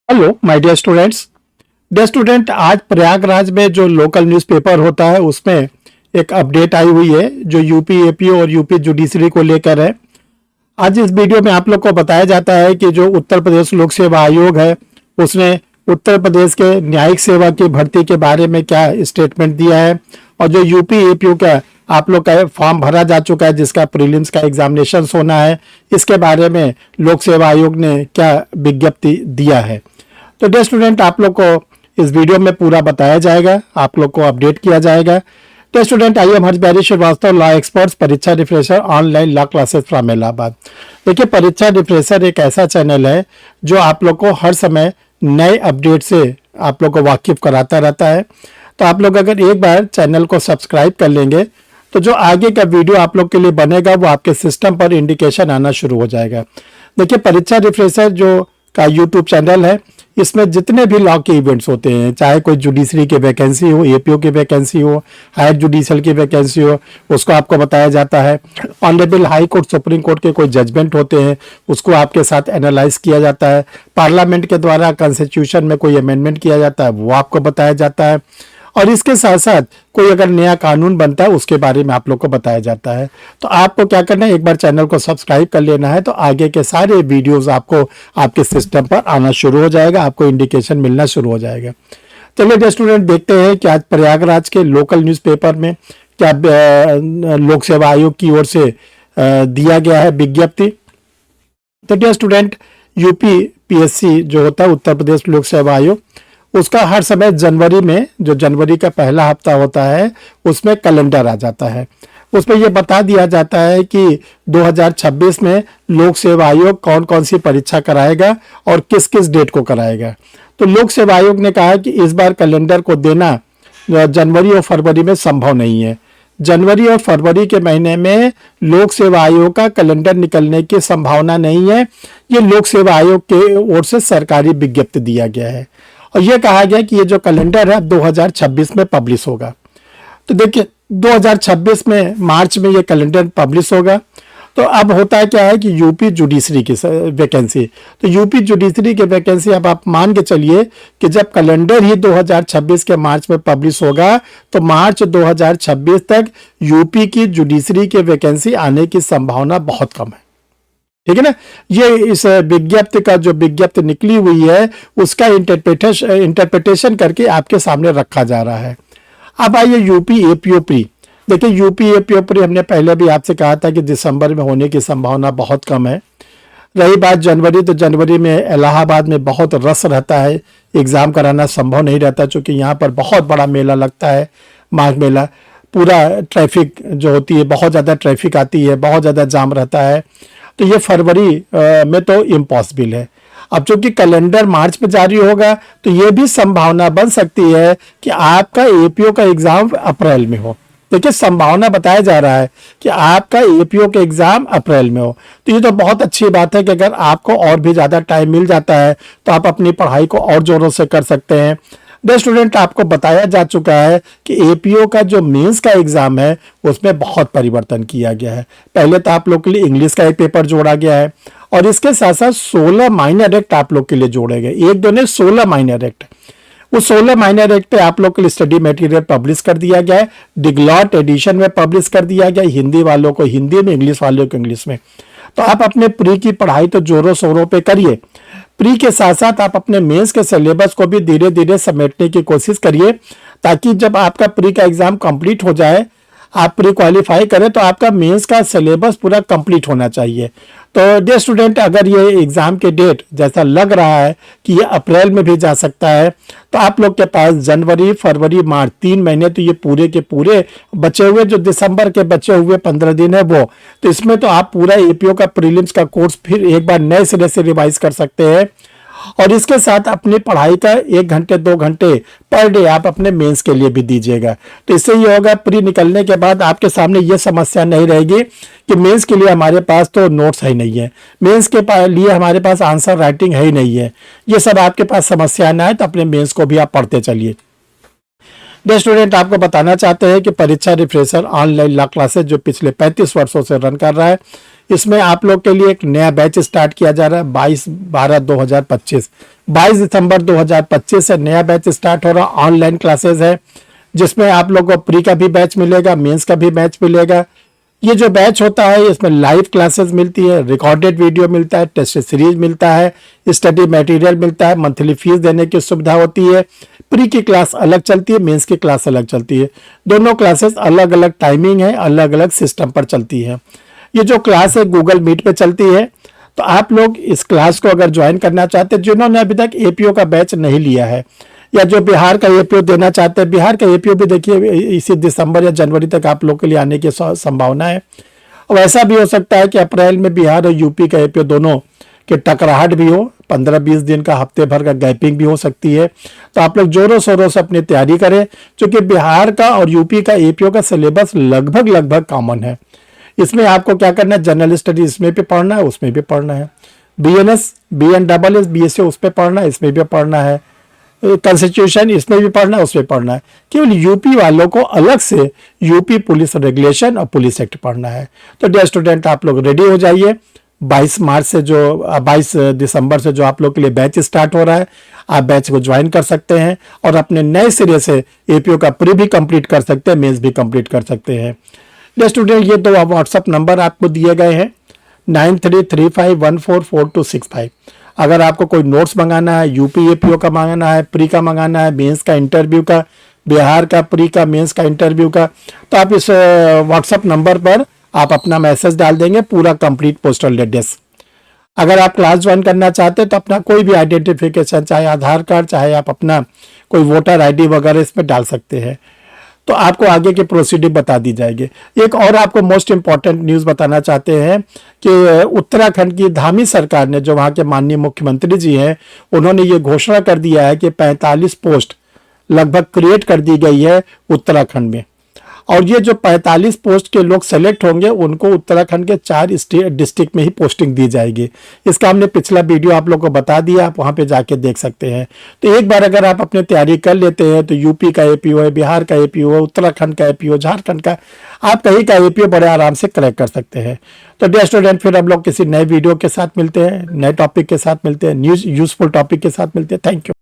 Hello my dear students. Dear student, आज प्रयागराज में जो लोकल न्यूज़पेपर होता है उसमें एक अपडेट आई हुई है जो यूपी एपीओ और यूपी जुडिशरी को लेकर है। आज इस वीडियो में आप लोग को बताया जाता है कि जो उत्तर प्रदेश लोक सेवा आयोग है उसने उत्तर प्रदेश के न्यायिक सेवा की भर्ती के बारे में क्या स्टेटमेंट दिया है, और जो यूपी एपीओ का आप लोग का फॉर्म भरा जा चुका है जिसका प्रीलिम्स का एग्जामिनेशन होना है, इसके बारे में लोक सेवा आयोग ने क्या विज्ञप्ति दिया है। तो डियर स्टूडेंट, आप लोग को इस वीडियो में पूरा बताया जाएगा, आप लोग को अपडेट किया जाएगा। Dear student, I am Harsh Shrivastava, law experts, परीक्षा refresher, online law classes from Allahabad. देखिए, परीक्षा रिफ्रेशर एक ऐसा चैनल है जो आप लोग को हर समय नए अपडेट से आप लोग को वाकिफ कराता रहता है। तो आप लोग अगर एक बार चैनल को सब्सक्राइब कर लेंगे तो जो आगे का वीडियो आप लोग के लिए बनेगा वो आपके सिस्टम पर इंडिकेशन आना शुरू हो जाएगा। देखिए, परीक्षा रिफ्रेशर जो का यूट्यूब चैनल है, इसमें जितने भी लॉ के इवेंट्स होते हैं, चाहे कोई जुडिशरी की वैकेंसी हो, एपीओ की वैकेंसी हो, हायर जुडिशल की वैकेंसी हो, उसको आपको बताया जाता है। Honourable high court, supreme court के कोई जजमेंट होते हैं उसको आपके साथ एनालाइज किया जाता है। पार्लियामेंट के द्वारा कॉन्स्टिट्यूशन में कोई अमेंडमेंट किया जाता है वो आपको बताया जाता है, और इसके साथ साथ कोई अगर नया कानून बनता है उसके बारे में आप लोग को बताया जाता है। तो आपको क्या करना है, एक बार चैनल को सब्सक्राइब कर लेना है, तो आगे के सारे वीडियोस आपको आपके सिस्टम पर आना शुरू हो जाएगा, आपको इंडिकेशन मिलना शुरू हो जाएगा। चलिए डियर स्टूडेंट, देखते हैं कि आज प्रयागराज के लोकल न्यूज़पेपर में क्या लोक सेवा आयोग की ओर से दिया गया है विज्ञप्ति। तो डियर स्टूडेंट, यूपी पीएससी जो होता है, उत्तर प्रदेश लोक सेवा आयोग, उसका हर समय जनवरी में, जो जनवरी का पहला हफ्ता होता है, उसमें कैलेंडर आ जाता है। उसमें यह बता दिया जाता है कि 2026 में लोक सेवा आयोग कौन कौन सी परीक्षा कराएगा और किस किस डेट को कराएगा। तो लोक सेवा आयोग ने कहा कि इस बार कैलेंडर को देना जनवरी और फरवरी में संभव नहीं है। जनवरी और फरवरी के महीने में लोक सेवा आयोग का कैलेंडर निकलने की संभावना नहीं है। ये लोक सेवा आयोग के ओर से सरकारी विज्ञप्ति दिया गया है, और यह कहा गया कि ये जो कैलेंडर है 2026 में पब्लिश होगा। तो देखिए, 2026 में मार्च में ये कैलेंडर पब्लिश होगा। तो अब होता है क्या है कि यूपी जुडिशरी की वैकेंसी, तो यूपी जुडिशरी की वैकेंसी अब आप मान के चलिए कि जब कैलेंडर ही 2026 के मार्च में पब्लिश होगा तो मार्च 2026 तक यूपी की जुडिशरी की वैकेंसी आने की संभावना बहुत कम है। ठीक है ना। ये इस विज्ञप्ति का जो विज्ञप्ति निकली हुई है उसका इंटरप्रिटेशन करके आपके सामने रखा जा रहा है। अब आइए यूपी एपीओ प्री। देखिए, यूपी एपीओ प्री हमने पहले भी आपसे कहा था कि दिसंबर में होने की संभावना बहुत कम है। रही बात जनवरी, तो जनवरी में इलाहाबाद में बहुत रस रहता है, एग्जाम कराना संभव नहीं रहता, चूंकि यहाँ पर बहुत बड़ा मेला लगता है, माघ मेला। पूरा ट्रैफिक जो होती है, बहुत ज़्यादा ट्रैफिक आती है, बहुत ज़्यादा जाम रहता है। तो ये फरवरी में तो इम्पॉसिबल है। अब चूंकि कैलेंडर मार्च में जारी होगा तो ये भी संभावना बन सकती है कि आपका एपीओ का एग्जाम अप्रैल में हो। देखिए, संभावना बताया जा रहा है कि आपका एपीओ का एग्जाम अप्रैल में हो। तो ये तो बहुत अच्छी बात है कि अगर आपको और भी ज़्यादा टाइम मिल जाता है तो आप अपनी पढ़ाई को और जोरों से कर सकते हैं। डियर स्टूडेंट, आपको बताया जा चुका है कि एपीओ का जो मेंस का एग्जाम है उसमें बहुत परिवर्तन किया गया है। पहले तो आप लोग के लिए इंग्लिश का एक पेपर जोड़ा गया है, और इसके साथ साथ 16 माइनर एक्ट आप लोग के लिए जोड़े गए। एक दो ने 16 माइनर एक्ट, उस 16 माइनर एक्ट पे आप लोग के लिए स्टडी मटेरियल पब्लिश कर दिया गया है। डिग्लॉट एडिशन में पब्लिश कर दिया गया, हिंदी वालों को हिंदी में, इंग्लिश वालों को इंग्लिश में। तो आप अपने प्री की पढ़ाई तो जोरों शोरों पे करिए। प्री के साथ साथ आप अपने मेंस के सिलेबस को भी धीरे धीरे समेटने की कोशिश करिए, ताकि जब आपका प्री का एग्जाम कंप्लीट हो जाए, आप प्री क्वालिफाई करें, तो आपका मेंस का सिलेबस पूरा कंप्लीट होना चाहिए। तो डियर स्टूडेंट, अगर ये एग्जाम के डेट जैसा लग रहा है कि ये अप्रैल में भी जा सकता है, तो आप लोग के पास जनवरी, फरवरी, मार्च 3 महीने तो ये पूरे के पूरे बचे हुए, जो दिसंबर के बचे हुए 15 दिन है वो, तो इसमें तो आप पूरा एपीओ का प्रीलिम्स का कोर्स फिर एक बार नए सिरे से रिवाइज कर सकते हैं। और इसके साथ अपनी पढ़ाई का 1 घंटे 2 घंटे पर डे आप अपने मेंस के लिए भी दीजिएगा। तो इससे ये होगा, प्री निकलने के बाद आपके सामने ये समस्या नहीं रहेगी कि मेंस के लिए हमारे पास तो नोट्स है ही नहीं है, मेंस के लिए हमारे पास आंसर राइटिंग है ही नहीं है। ये सब आपके पास समस्या ना है, तो अपने मेंस को भी आप पढ़ते चलिए। डियर स्टूडेंट, आपको बताना चाहते हैं कि परीक्षा रिफ्रेशर ऑनलाइन लॉ क्लासेस जो पिछले 35 वर्षों से रन कर रहा है, इसमें आप लोग के लिए एक नया बैच स्टार्ट किया जा रहा है 22/12/2025। 22 दिसंबर 2025 से नया बैच स्टार्ट हो रहा है। ऑनलाइन क्लासेस है जिसमें आप लोगों को प्री का भी बैच मिलेगा, मेंस का भी बैच मिलेगा। ये जो बैच होता है इसमें लाइव क्लासेस मिलती है, रिकॉर्डेड वीडियो मिलता है, टेस्ट सीरीज मिलता है, स्टडी मटेरियल मिलता है, मंथली फीस देने की सुविधा होती है। प्री की क्लास अलग चलती है, मेंस की क्लास अलग चलती है। दोनों क्लासेस अलग अलग टाइमिंग है, अलग अलग सिस्टम पर चलती है। ये जो क्लास है गूगल मीट पे चलती है, तो आप लोग इस क्लास को अगर ज्वाइन करना चाहते हैं, जिन्होंने अभी तक एपीओ का बैच नहीं लिया है या जो बिहार का एपीओ देना चाहते हैं, बिहार का एपीओ भी देखिए इसी दिसंबर या जनवरी तक आप लोग के लिए आने की संभावना है। और ऐसा भी हो सकता है कि अप्रैल में बिहार और यूपी का एपीओ दोनों के टकराहट भी हो, 15-20 दिन का, हफ्ते भर का गैपिंग भी हो सकती है। तो आप लोग जोरों शोरों से अपनी तैयारी करें, क्योंकि बिहार का और यूपी का एपीओ का सिलेबस लगभग कॉमन है। इसमें आपको क्या करना है, जनरल स्टडी इसमें भी पढ़ना है, उसमें भी पढ़ना है, बीएनएस BNSS बीएससी उस पर पढ़ना है, इसमें भी पढ़ना है, कॉन्स्टिट्यूशन इसमें भी पढ़ना है, उसमें पढ़ना है। केवल यूपी वालों को अलग से यूपी पुलिस रेगुलेशन और पुलिस एक्ट पढ़ना है। तो डियर स्टूडेंट, आप लोग रेडी हो जाइए। 22 दिसंबर से जो आप लोग के लिए बैच स्टार्ट हो रहा है, आप बैच को ज्वाइन कर सकते हैं और अपने नए सिरे से एपीओ का प्री भी कंप्लीट कर सकते हैं, मेंस भी कंप्लीट कर सकते हैं। डियर स्टूडेंट, ये दो व्हाट्सअप नंबर आपको दिए गए हैं 9335144265। अगर आपको कोई नोट्स मंगाना है, यूपी एपीओ का मंगाना है, प्री का मंगाना है, मेंस का इंटरव्यू का, बिहार का प्री का, मेंस का इंटरव्यू का, तो आप इस व्हाट्सअप नंबर पर आप अपना मैसेज डाल देंगे, पूरा कंप्लीट पोस्टल एड्रेस। अगर आप क्लास ज्वाइन करना चाहते हैं तो अपना कोई भी आइडेंटिफिकेशन, चाहे आधार कार्ड, चाहे आप अपना कोई वोटर आईडी वगैरह इसमें डाल सकते हैं, तो आपको आगे की प्रोसीडिंग बता दी जाएगी। एक और आपको मोस्ट इंपॉर्टेंट न्यूज़ बताना चाहते हैं कि उत्तराखंड की धामी सरकार ने, जो वहाँ के माननीय मुख्यमंत्री जी हैं, उन्होंने ये घोषणा कर दिया है कि 45 पोस्ट लगभग क्रिएट कर दी गई है उत्तराखंड में। और ये जो 45 पोस्ट के लोग सेलेक्ट होंगे, उनको उत्तराखंड के 4 डिस्ट्रिक्ट में ही पोस्टिंग दी जाएगी। इसका हमने पिछला वीडियो आप लोग को बता दिया, आप वहाँ पे जाके देख सकते हैं। तो एक बार अगर आप अपनी तैयारी कर लेते हैं तो यूपी का एपीओ है, बिहार का एपीओ है, उत्तराखंड का एपीओ, झारखंड का, आप कहीं का एपीओ बड़े आराम से क्रैक कर सकते हैं। तो डियर स्टूडेंट, फिर हम लोग किसी नए वीडियो के साथ मिलते हैं, नए टॉपिक के साथ मिलते हैं, यूजफुल टॉपिक के साथ मिलते हैं। Thank you.